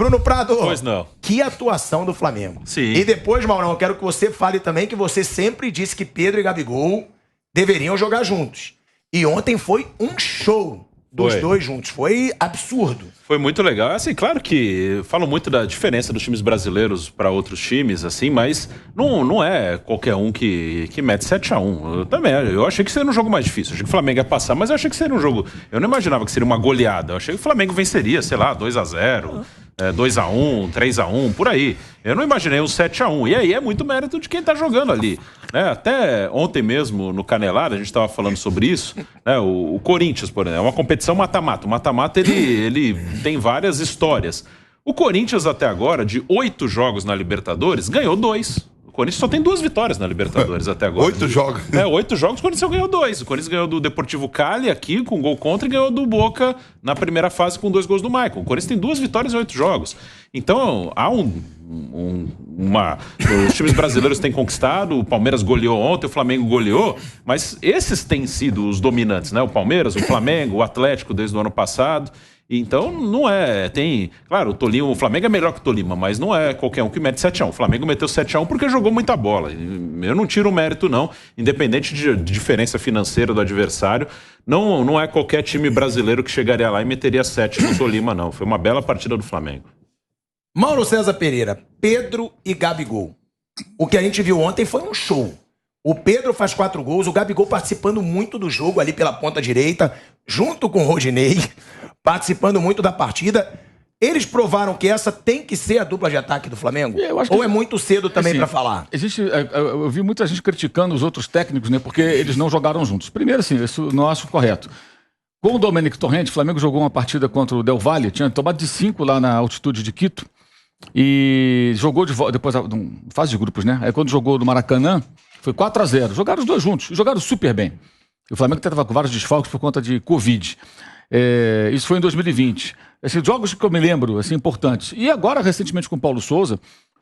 Bruno Prado, Pois não. que atuação do Flamengo. Sim. E depois, Maurão, eu quero que você fale também que você sempre disse que Pedro e Gabigol deveriam jogar juntos. E ontem foi um show dos dois juntos. Foi absurdo. Foi muito legal. Assim, claro que falam muito da diferença dos times brasileiros para outros times, assim, mas não é qualquer um que mete 7-1. Eu achei que seria um jogo mais difícil. Eu achei que o Flamengo ia passar, mas eu achei que seria um jogo... Eu não imaginava que seria uma goleada. Eu achei que o Flamengo venceria, sei lá, 2-0, 2-1, 3-1, por aí. Eu não imaginei um 7-1. E aí é muito mérito de quem tá jogando ali. Né? Até ontem mesmo, no Canelada, a gente estava falando sobre isso. Né? O Corinthians, por exemplo, é uma competição mata-mata. O mata-mata, ele tem várias histórias. O Corinthians, até agora, de 8 jogos na Libertadores, ganhou 2. O Corinthians só tem 2 vitórias na Libertadores até agora. 8 jogos. 8 jogos, o Corinthians ganhou 2. O Corinthians ganhou do Deportivo Cali aqui, com gol contra, e ganhou do Boca na primeira fase com 2 gols do Maicon. O Corinthians tem 2 vitórias em 8 jogos. Então, há os times brasileiros têm conquistado, o Palmeiras goleou ontem, o Flamengo goleou, mas esses têm sido os dominantes, né? O Palmeiras, o Flamengo, o Atlético desde o ano passado. Então, não é... Claro, o Flamengo é melhor que o Tolima, mas não é qualquer um que mete 7-1. O Flamengo meteu 7-1 porque jogou muita bola. Eu não tiro o mérito, não. Independente de diferença financeira do adversário, não é qualquer time brasileiro que chegaria lá e meteria 7 no Tolima, não. Foi uma bela partida do Flamengo. Mauro César Pereira, Pedro e Gabigol. O que a gente viu ontem foi um show. O Pedro faz 4 gols, o Gabigol participando muito do jogo ali pela ponta direita, junto com o Rodinei, participando muito da partida. Eles provaram que essa tem que ser a dupla de ataque do Flamengo? Ou é muito cedo também para falar? Eu vi muita gente criticando os outros técnicos, né, porque eles não jogaram juntos. Primeiro, assim, isso não acho correto. Com o Domenico Torrente, o Flamengo jogou uma partida contra o Del Valle, tinha tomado de 5 lá na altitude de Quito, e jogou de volta, depois, fase de grupos, né? Aí quando jogou no Maracanã, foi 4-0. Jogaram os dois juntos, jogaram super bem. O Flamengo estava com vários desfalques por conta de Covid. Isso foi em 2020. Esses jogos que eu me lembro, assim, importantes. E agora, recentemente, com o Paulo Souza,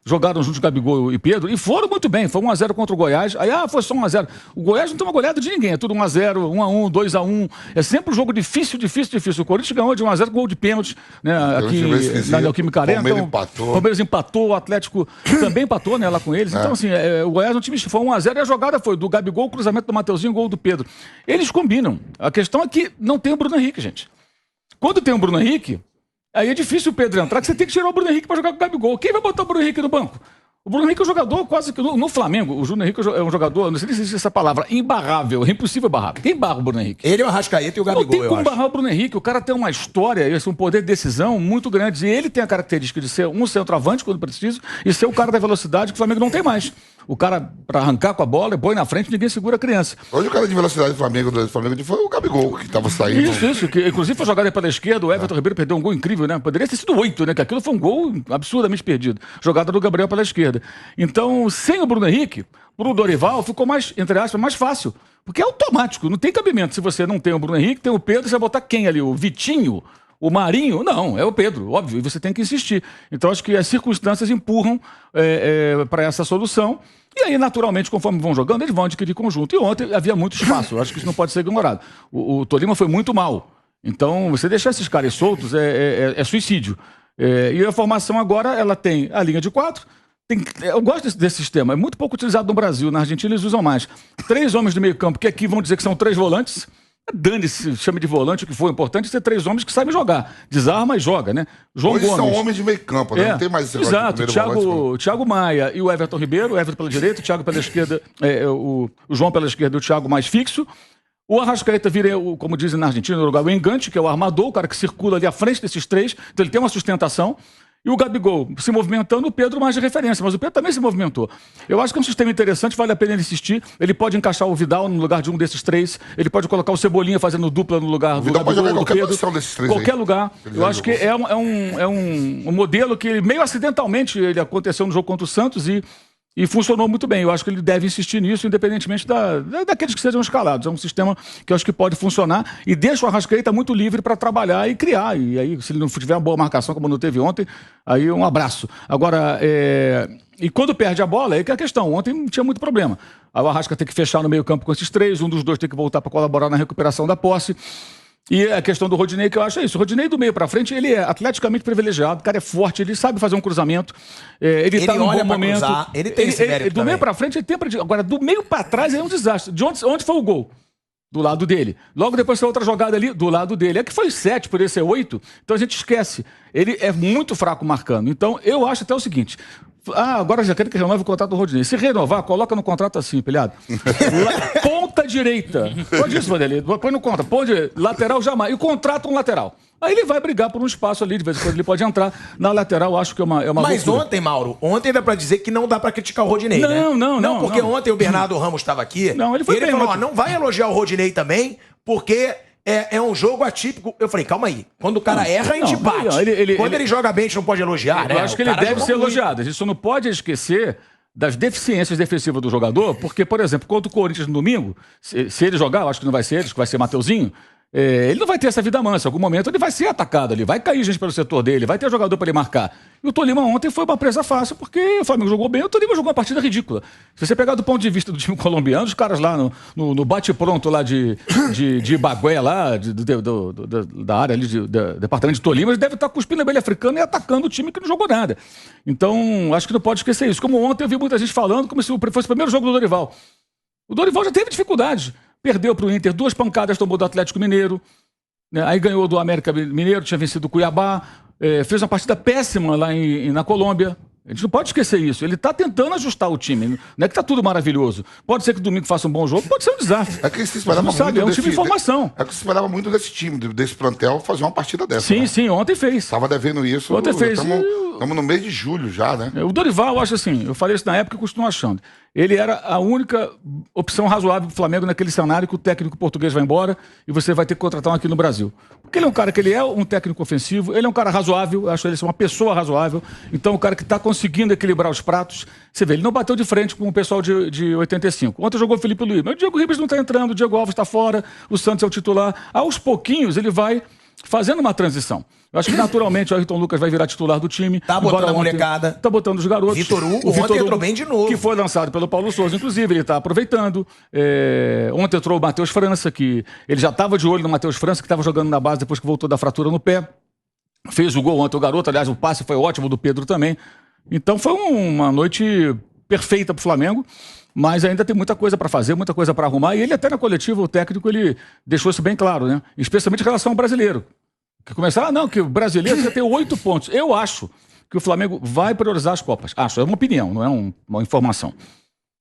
jogaram juntos Gabigol e Pedro e foram muito bem. Foi 1-0 contra o Goiás. Aí, foi só 1-0. O Goiás não tem uma goleada de ninguém. É tudo 1-0, 1-1, 2-1. É sempre um jogo difícil. O Corinthians ganhou de 1-0 com gol de pênalti, né? Aqui na Neoquímica Arena. O Palmeiras empatou, o Atlético também empatou, né, lá com eles. Então, assim, o Goiás é um time que foi 1-0 e a jogada foi do Gabigol, o cruzamento do Mateuzinho, gol do Pedro. Eles combinam. A questão é que não tem o Bruno Henrique, gente. Quando tem o Bruno Henrique, aí é difícil o Pedro entrar, que você tem que tirar o Bruno Henrique para jogar com o Gabigol. Quem vai botar o Bruno Henrique no banco? O Bruno Henrique é um jogador quase que... No Flamengo, o Bruno Henrique é um jogador, não sei se existe essa palavra, imbarrável, é impossível barrar. Quem barra o Bruno Henrique? Ele é o Arrascaeta e o Gabigol, não tem como barrar o Bruno Henrique. O cara tem uma história, um poder de decisão muito grande. E ele tem a característica de ser um centroavante quando preciso e ser o cara da velocidade que o Flamengo não tem mais. O cara, para arrancar com a bola, põe na frente, ninguém segura a criança. Hoje o cara de velocidade do Flamengo foi o Gabigol, que estava saindo. Isso. Que, inclusive foi jogada pela esquerda, o Everton Ribeiro perdeu um gol incrível, né? Poderia ter sido 8, né? Que aquilo foi um gol absurdamente perdido. Jogada do Gabriel pela esquerda. Então, sem o Bruno Henrique, pro Dorival ficou mais, entre aspas, mais fácil. Porque é automático, não tem cabimento. Se você não tem o Bruno Henrique, tem o Pedro, você vai botar quem ali? O Vitinho? O Marinho? Não, é o Pedro, óbvio, e você tem que insistir. Então, acho que as circunstâncias empurram para essa solução. E aí, naturalmente, conforme vão jogando, eles vão adquirir conjunto. E ontem havia muito espaço, eu acho que isso não pode ser ignorado. O Tolima foi muito mal. Então, você deixar esses caras soltos é suicídio. E a formação agora, ela tem a linha de 4. Eu gosto desse sistema, é muito pouco utilizado no Brasil. Na Argentina eles usam mais. 3 homens do meio campo, que aqui vão dizer que são 3 volantes. Dane-se, chame de volante, o que for importante é ter 3 homens que sabem jogar. Desarma e joga, né? João Hoje Gomes. São homens de meio campo, né? Não tem mais esse Exato, Thiago Maia e o Everton Ribeiro, o Everton pela direita, o Thiago pela esquerda, o João pela esquerda e o Thiago mais fixo. O Arrascaeta vira, como dizem na Argentina, no Uruguai, o engante, que é o armador, o cara que circula ali à frente desses 3, então ele tem uma sustentação. E o Gabigol se movimentando, o Pedro mais de referência, mas o Pedro também se movimentou. Eu acho que é um sistema interessante, vale a pena ele insistir. Ele pode encaixar o Vidal no lugar de um desses 3, ele pode colocar o Cebolinha fazendo dupla no lugar do Gabigol, do Pedro. Qualquer lugar. Eu acho que é um modelo que meio acidentalmente ele aconteceu no jogo contra o Santos e funcionou muito bem. Eu acho que ele deve insistir nisso, independentemente daqueles que sejam escalados. É um sistema que eu acho que pode funcionar e deixa o Arrascaeta muito livre para trabalhar e criar. E aí, se ele não tiver uma boa marcação, como não teve ontem, aí um abraço. Agora, e quando perde a bola, é que é a questão. Ontem não tinha muito problema. Aí o Arrasca tem que fechar no meio campo com esses 3, um dos 2 tem que voltar para colaborar na recuperação da posse. E a questão do Rodinei, que eu acho é isso. O Rodinei do meio pra frente, ele é atleticamente privilegiado, o cara é forte, ele sabe fazer um cruzamento, ele tá num olha bom pra momento. cruzar, ele tem esse mérito do também. meio pra frente, ele tem pra... Agora, do meio pra trás é um desastre. De onde foi o gol? Do lado dele. Logo depois foi outra jogada ali, do lado dele. É que foi 7, poderia ser 8, então a gente esquece. Ele é muito fraco marcando. Então, eu acho até o seguinte... agora já quero que renove o contrato do Rodinei. Se renovar, coloca no contrato assim, pilhado. Ponta direita. Pode isso, Vanderlei. Põe no contrato. Pode lateral jamais. E contrata um lateral. Aí ele vai brigar por um espaço ali, de vez em quando ele pode entrar. Na lateral, acho que é uma Mas loucura. ontem, Mauro, dá pra dizer que não dá pra criticar o Rodinei, né? Não, porque ontem o Bernardo Ramos estava aqui. Não, ele foi e ele bem falou, ontem. não vai elogiar o Rodinei também, porque... É um jogo atípico. Eu falei, calma aí. Quando o cara erra, a gente bate. Quando ele joga bem, a gente não pode elogiar, né? Eu acho que ele deve ser elogiado. A gente só não pode esquecer das deficiências defensivas do jogador, porque, por exemplo, contra o Corinthians no domingo, se ele jogar, eu acho que não vai ser ele, acho que vai ser Mateuzinho, ele não vai ter essa vida mansa. Em algum momento ele vai ser atacado ali, vai cair gente pelo setor dele, vai ter jogador para ele marcar. E o Tolima ontem foi uma presa fácil, porque o Flamengo jogou bem, o Tolima jogou uma partida ridícula. Se você pegar do ponto de vista do time colombiano, os caras lá no bate-pronto lá de Ibagué, lá, da área ali, do departamento de Tolima, eles devem estar cuspindo a abelha africana e atacando o time que não jogou nada. Então, acho que não pode esquecer isso. Como ontem eu vi muita gente falando, como se fosse o primeiro jogo do Dorival. O Dorival já teve dificuldades. Perdeu para o Inter, 2 pancadas tomou do Atlético Mineiro, né? Aí ganhou do América Mineiro, tinha vencido o Cuiabá, fez uma partida péssima lá na Colômbia. A gente não pode esquecer isso. Ele está tentando ajustar o time. Não é que está tudo maravilhoso. Pode ser que domingo faça um bom jogo, pode ser um desastre. É que se esperava muito sabe, é um time de formação. É que se esperava muito desse time, desse plantel, fazer uma partida dessa. Sim, né? sim, ontem fez. Estava devendo isso. Ontem fez. Estamos no mês de julho já, né? O Dorival, eu acho assim, eu falei isso na época e continuo achando. Ele era a única opção razoável do Flamengo naquele cenário que o técnico português vai embora e você vai ter que contratar um aqui no Brasil. Porque ele é um cara que ele é um técnico ofensivo, ele é um cara razoável, eu acho ele uma pessoa razoável, então um cara que está conseguindo equilibrar os pratos. Você vê, ele não bateu de frente com o pessoal de 85. Ontem jogou o Felipe Luiz, mas o Diego Ribas não está entrando, o Diego Alves está fora, o Santos é o titular. Aos pouquinhos ele vai fazendo uma transição. Eu acho que naturalmente o Ayrton Lucas vai virar titular do time. Tá botando a molecada. Tá botando os garotos. Vitor Hugo, ontem entrou bem de novo. Que foi lançado pelo Paulo Souza, inclusive, ele tá aproveitando. Ontem entrou o Matheus França, que ele já tava de olho no Matheus França, que estava jogando na base depois que voltou da fratura no pé. Fez o gol ontem, o garoto, aliás, o passe foi ótimo do Pedro também. Então foi uma noite perfeita pro Flamengo. Mas ainda tem muita coisa para fazer, muita coisa para arrumar. E ele até na coletiva, o técnico, ele deixou isso bem claro, né? Especialmente em relação ao brasileiro. Que começaram, que o brasileiro já tem 8 pontos. Eu acho que o Flamengo vai priorizar as Copas. Acho, é uma opinião, não é uma informação.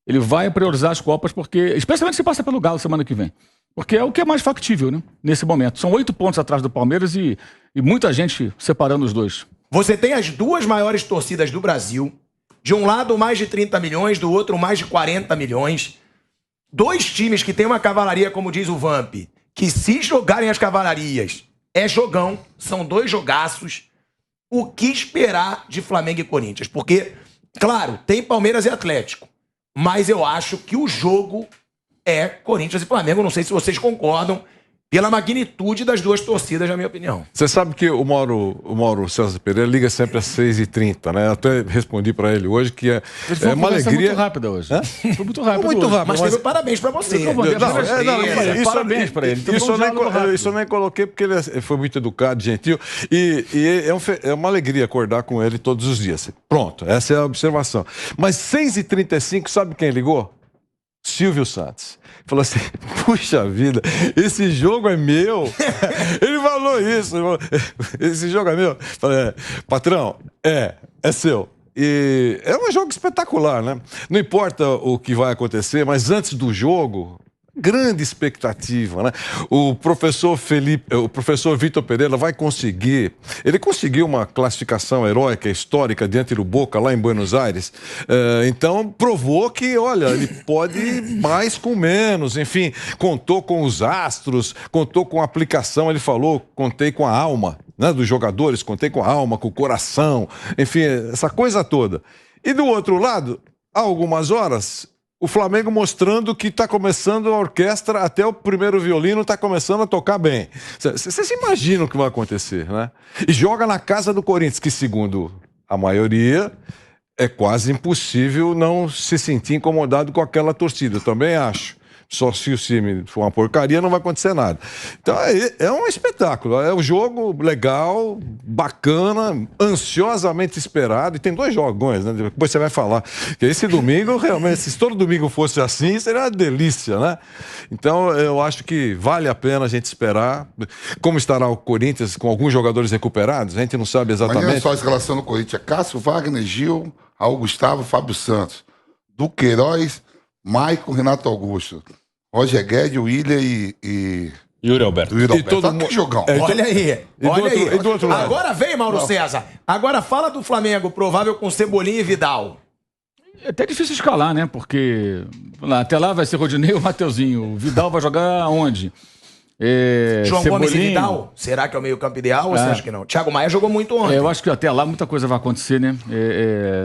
Ele vai priorizar as Copas porque, especialmente se passa pelo Galo semana que vem. Porque é o que é mais factível, né? Nesse momento. São 8 pontos atrás do Palmeiras e muita gente separando os dois. Você tem as 2 maiores torcidas do Brasil. De um lado, mais de 30 milhões, do outro, mais de 40 milhões. 2 times que têm uma cavalaria, como diz o Vamp, que se jogarem as cavalarias, é jogão, são 2 jogaços. O que esperar de Flamengo e Corinthians? Porque, claro, tem Palmeiras e Atlético, mas eu acho que o jogo é Corinthians e Flamengo. Não sei se vocês concordam, pela magnitude das 2 torcidas, na minha opinião. Você sabe que o Mauro César Pereira liga sempre às 6h30, né? Eu até respondi para ele hoje que é uma alegria. Muito rápida hoje. Foi muito rápido. Muito hoje. rápido. Mas teve parabéns pra você. Parabéns para ele. Isso eu nem coloquei porque ele foi muito educado, gentil. E é uma alegria acordar com ele todos os dias. Pronto, essa é a observação. Mas 6h35, sabe quem ligou? Silvio Santos. Falou assim, puxa vida, esse jogo é meu. Ele falou isso. Esse jogo é meu. Falei, patrão, é seu. E é um jogo espetacular, né? Não importa o que vai acontecer, mas antes do jogo, grande expectativa, né? O professor Vitor Pereira vai conseguir. Ele conseguiu uma classificação heróica, histórica, diante do Boca, lá em Buenos Aires. Então, provou que, olha, ele pode mais com menos. Enfim, contou com os astros, contou com a aplicação. Ele falou, contei com a alma, né, dos jogadores, contei com a alma, com o coração. Enfim, essa coisa toda. E do outro lado, há algumas horas, o Flamengo mostrando que está começando a orquestra, até o primeiro violino está começando a tocar bem. Vocês imaginam o que vai acontecer, né? E joga na casa do Corinthians, que segundo a maioria, é quase impossível não se sentir incomodado com aquela torcida. Eu também acho. Só se o time for uma porcaria, não vai acontecer nada. Então é um espetáculo. É um jogo legal, bacana, ansiosamente esperado. E tem 2 jogões, né? Depois você vai falar. Que esse domingo, realmente, se todo domingo fosse assim, seria uma delícia, né? Então eu acho que vale a pena a gente esperar. Como estará o Corinthians com alguns jogadores recuperados? A gente não sabe exatamente. Mas não é só a escalação no Corinthians. Cássio, Wagner, Gil, Raul Gustavo, Fábio Santos, Duqueiroz, Maicon, Renato Augusto, Roger Guedes, William e Yuri Alberto. E todo mundo. Que jogão. Olha aí, olha aí. E do outro lado? Agora vem, Mauro César. Agora fala do Flamengo, provável com Cebolinha e Vidal. É até difícil escalar, né? Porque até lá vai ser Rodinei ou Mateuzinho. O Vidal vai jogar onde? João Cebolinha. Gomes e Vidal? Será que é o meio-campo ideal ou você acha que não? Thiago Maia jogou muito ontem. Eu acho que até lá muita coisa vai acontecer, né?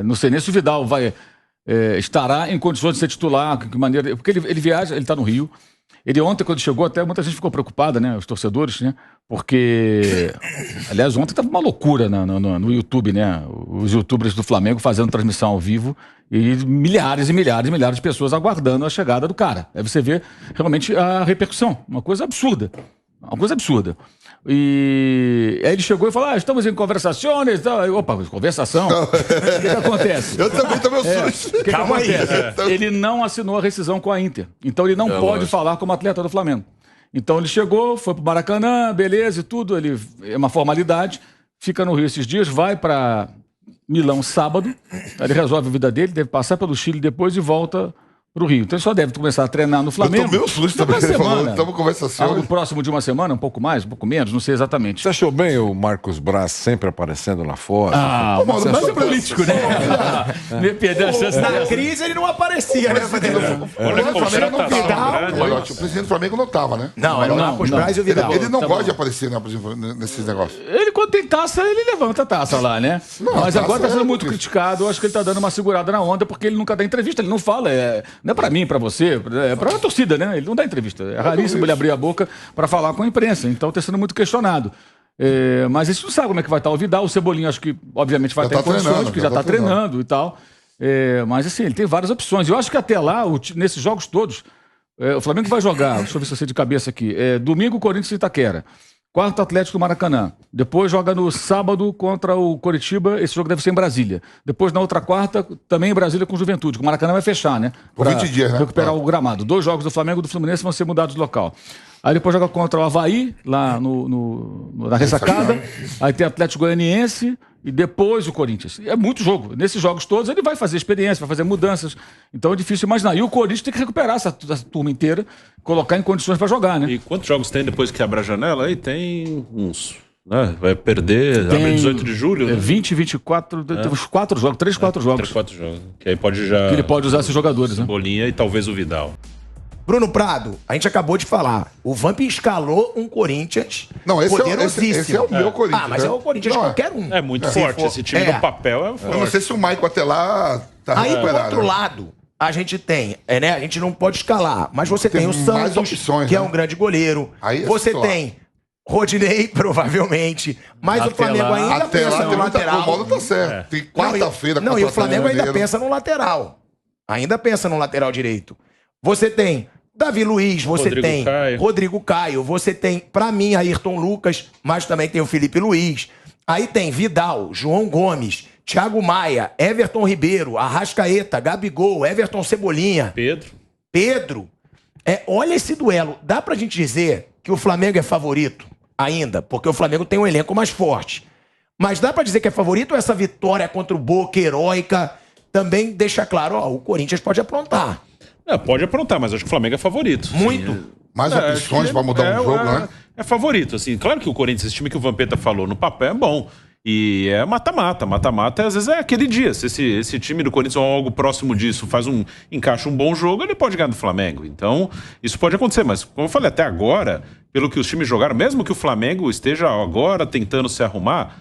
Não sei nem se o Vidal estará em condições de ser titular, que maneira. Porque ele viaja, ele está no Rio. Ele ontem, quando chegou, até muita gente ficou preocupada, né? Os torcedores, né? Porque, aliás, ontem estava uma loucura no YouTube, né? Os youtubers do Flamengo fazendo transmissão ao vivo e milhares e milhares e milhares de pessoas aguardando a chegada do cara. Aí você vê realmente a repercussão, uma coisa absurda. Uma coisa absurda. E aí ele chegou e falou: estamos em conversações. Opa, conversação? O que acontece? Eu também tô meu susto. O que acontece? Ele não assinou a rescisão com a Inter. Então ele não pode falar como atleta do Flamengo. Então ele chegou, foi pro Maracanã, beleza e tudo. Ele é uma formalidade. Fica no Rio esses dias, vai para Milão sábado. Ele resolve a vida dele, deve passar pelo Chile depois e volta pro Rio. Então ele só deve começar a treinar no Flamengo. Eu tomei um susto também. Ele falou, estamos conversando. Algo próximo de uma semana, um pouco mais, um pouco menos, não sei exatamente. Você achou bem o Marcos Braz sempre aparecendo lá fora? O Marcos Braz é político, né? Me perdeu a chance Na crise ele não aparecia, né? O presidente do Flamengo não estava, né? Não, era o Marcos Braz e o Vidal. Ele não gosta de aparecer, né, nesses negócios. Ele, quando tem taça, ele levanta a taça lá, né? Mas agora está sendo muito criticado. Eu acho que ele está dando uma segurada na onda porque ele nunca dá entrevista, ele não fala. Não é para mim, para você, é para a torcida, né? Ele não dá entrevista. É raríssimo ele abrir a boca para falar com a imprensa. Então está sendo muito questionado. Mas a gente não sabe como é que vai estar o Vidal. O Cebolinha, acho que, obviamente, vai estar em condições, porque já está treinando e tal. Mas, assim, ele tem várias opções. Eu acho que até lá, nesses jogos todos, o Flamengo vai jogar, deixa eu ver se eu sei de cabeça aqui, domingo, Corinthians e Itaquera. Quarto, Atlético do Maracanã. Depois joga no sábado contra o Coritiba. Esse jogo deve ser em Brasília. Depois, na outra quarta, também em Brasília com o Juventude. O Maracanã vai fechar, né? Por 20 dias, né? Recuperar o gramado. 2 jogos do Flamengo e do Fluminense vão ser mudados de local. Aí depois joga contra o Avaí, lá na Ressacada. Aí tem Atlético Goianiense e depois o Corinthians. É muito jogo. Nesses jogos todos ele vai fazer experiência, vai fazer mudanças. Então é difícil imaginar. E o Corinthians tem que recuperar essa turma inteira, colocar em condições para jogar, né? E quantos jogos tem depois que abre a janela? Aí tem uns... Né? Vai perder, abre 18 de julho. Né? 20, 24, tem uns 4 jogos, 3, 4 jogos. 3, 4 jogos. Que aí pode já... Que ele pode usar esses jogadores, né? Cebolinha e talvez o Vidal. Bruno Prado, a gente acabou de falar. O Vamp escalou um Corinthians poderosíssimo. Esse é o meu Corinthians. Mas né? é o Corinthians de qualquer um. É muito forte. Esse time no papel é forte. Eu não sei se o Maicon até lá tá Aí, do recuperado. outro lado, a gente tem, né? A gente não pode escalar, mas você tem o mais Santos, opções, que é né? um grande goleiro. Aí é Você titular. tem Rodinei, provavelmente. Mas o Flamengo ainda Até pensa lá no tem muita lateral. o modo tá certo. Tem quarta-feira. Não, e o contra Flamengo ainda Mineiro. pensa no lateral. Ainda pensa no lateral direito. Você tem Davi Luiz, você Rodrigo tem Caio. Rodrigo Caio, você tem, pra mim, Ayrton Lucas, mas também tem o Felipe Luiz. Aí tem Vidal, João Gomes, Thiago Maia, Everton Ribeiro, Arrascaeta, Gabigol, Everton Cebolinha, Pedro. Olha esse duelo. Dá pra gente dizer que o Flamengo é favorito ainda, porque o Flamengo tem um elenco mais forte. Mas dá pra dizer que é favorito ou essa vitória contra o Boca heróica também deixa claro, o Corinthians pode aprontar. Pode aprontar, mas acho que o Flamengo é favorito. Muito. Sim. Mais opções pra mudar um jogo, né? É favorito, assim. Claro que o Corinthians, esse time que o Vampeta falou, no papel é bom. E é mata-mata. Mata-mata, às vezes, é aquele dia. Se esse time do Corinthians ou algo próximo disso encaixa um bom jogo, ele pode ganhar do Flamengo. Então, isso pode acontecer. Mas, como eu falei, até agora, pelo que os times jogaram, mesmo que o Flamengo esteja agora tentando se arrumar,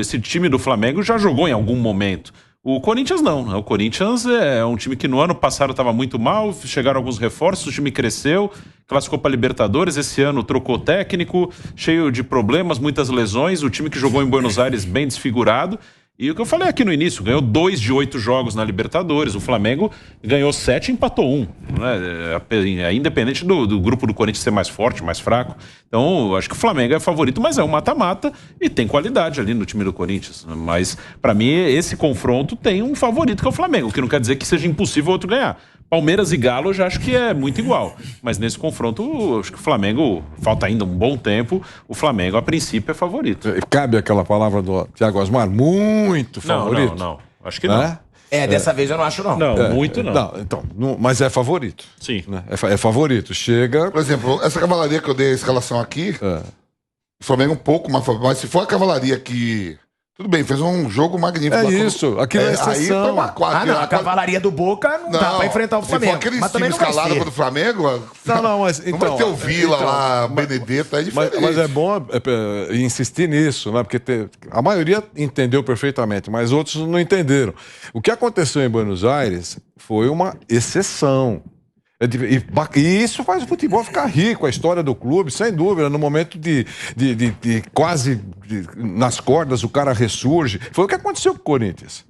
esse time do Flamengo já jogou em algum momento. O Corinthians não, né? O Corinthians é um time que no ano passado estava muito mal, chegaram alguns reforços, o time cresceu, classificou para Libertadores, esse ano trocou técnico, cheio de problemas, muitas lesões, o time que jogou em Buenos Aires bem desfigurado, E o que eu falei aqui no início, ganhou 2 de 8 jogos na Libertadores. O Flamengo ganhou 7 e empatou 1. Né? É independente do grupo do Corinthians ser mais forte, mais fraco. Então, eu acho que o Flamengo é favorito, mas é um mata-mata e tem qualidade ali no time do Corinthians. Mas, pra mim, esse confronto tem um favorito que é o Flamengo, o que não quer dizer que seja impossível o outro ganhar. Palmeiras e Galo eu já acho que é muito igual. Mas nesse confronto, acho que o Flamengo, falta ainda um bom tempo, o Flamengo, a princípio, é favorito. Cabe aquela palavra do Thiago Osmar, muito favorito. Não. Acho que não. Dessa vez eu não acho, não. Não, muito não. Mas é favorito. Sim. Né? É favorito. Chega. Por exemplo, essa cavalaria que eu dei a escalação aqui, o Flamengo um pouco mais favorito. Mas se for a cavalaria que... Tudo bem, fez um jogo magnífico. É isso, aquilo é exceção. Aí foi uma 4. A cavalaria do Boca não dá pra enfrentar o Flamengo. Se for aquele mas também time não vai escalado ser. contra o Flamengo, mas não vai ter o Vila lá, Benedetto, é diferente. Mas é bom insistir nisso, né? Porque a maioria entendeu perfeitamente, mas outros não entenderam. O que aconteceu em Buenos Aires foi uma exceção. E isso faz o futebol ficar rico, a história do clube, sem dúvida. No momento de quase nas cordas, o cara ressurge. Foi o que aconteceu com o Corinthians.